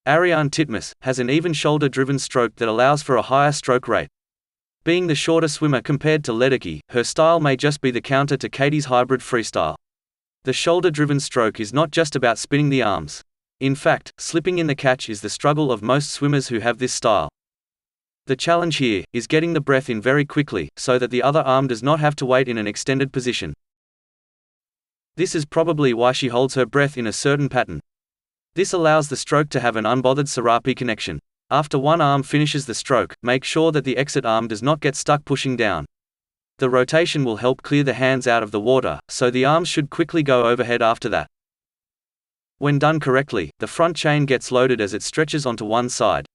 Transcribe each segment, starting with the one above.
Ariarne Titmus, has an even shoulder-driven stroke that allows for a higher stroke rate. Being the shorter swimmer compared to Ledecky, her style may just be the counter to Katie's hybrid freestyle. The shoulder-driven stroke is not just about spinning the arms. In fact, slipping in the catch is the struggle of most swimmers who have this style. The challenge here is getting the breath in very quickly, so that the other arm does not have to wait in an extended position. This is probably why she holds her breath in a certain pattern. This allows the stroke to have an unbothered SERAPE connection. After one arm finishes the stroke, make sure that the exit arm does not get stuck pushing down. The rotation will help clear the hands out of the water, so the arms should quickly go overhead after that. When done correctly, the front chain gets loaded as it stretches onto one side.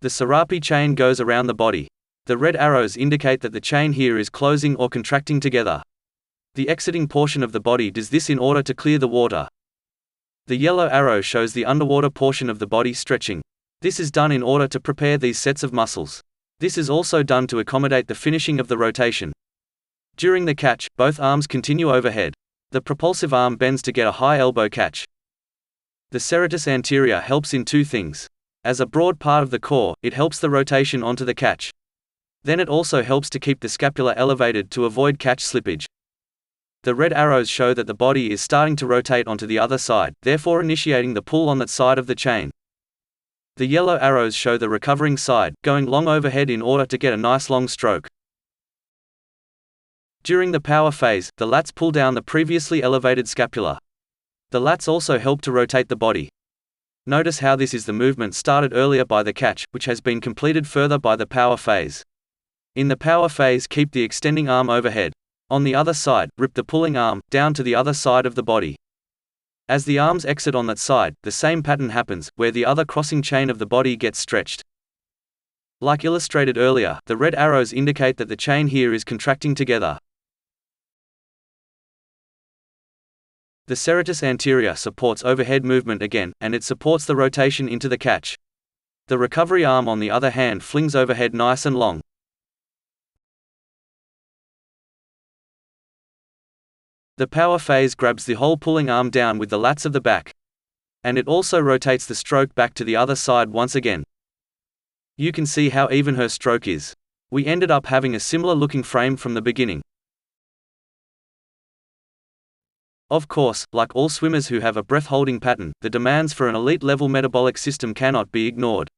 The SERAPE chain goes around the body. The red arrows indicate that the chain here is closing or contracting together. The exiting portion of the body does this in order to clear the water. The yellow arrow shows the underwater portion of the body stretching. This is done in order to prepare these sets of muscles. This is also done to accommodate the finishing of the rotation. During the catch, both arms continue overhead. The propulsive arm bends to get a high elbow catch. The serratus anterior helps in two things. As a broad part of the core, it helps the rotation onto the catch. Then it also helps to keep the scapula elevated to avoid catch slippage. The red arrows show that the body is starting to rotate onto the other side, therefore initiating the pull on that side of the chain. The yellow arrows show the recovering side, going long overhead in order to get a nice long stroke. During the power phase, the lats pull down the previously elevated scapula. The lats also help to rotate the body. Notice how this is the movement started earlier by the catch, which has been completed further by the power phase. In the power phase, keep the extending arm overhead. On the other side, rip the pulling arm down to the other side of the body. As the arms exit on that side, the same pattern happens, where the other crossing chain of the body gets stretched. Like illustrated earlier, the red arrows indicate that the chain here is contracting together. The serratus anterior supports overhead movement again, and it supports the rotation into the catch. The recovery arm on the other hand flings overhead nice and long. The power phase grabs the whole pulling arm down with the lats of the back. And it also rotates the stroke back to the other side once again. You can see how even her stroke is. We ended up having a similar looking frame from the beginning. Of course, like all swimmers who have a breath-holding pattern, the demands for an elite-level metabolic system cannot be ignored.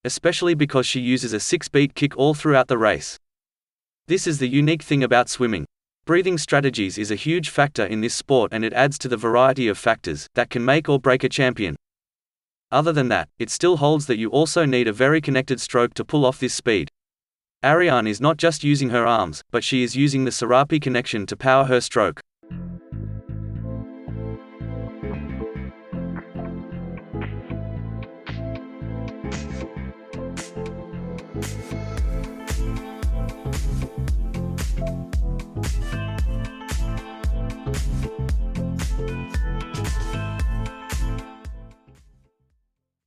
Especially because she uses a 6-beat kick all throughout the race. This is the unique thing about swimming. Breathing strategies is a huge factor in this sport, and it adds to the variety of factors that can make or break a champion. Other than that, it still holds that you also need a very connected stroke to pull off this speed. Ariarne is not just using her arms, but she is using the SERAPE connection to power her stroke.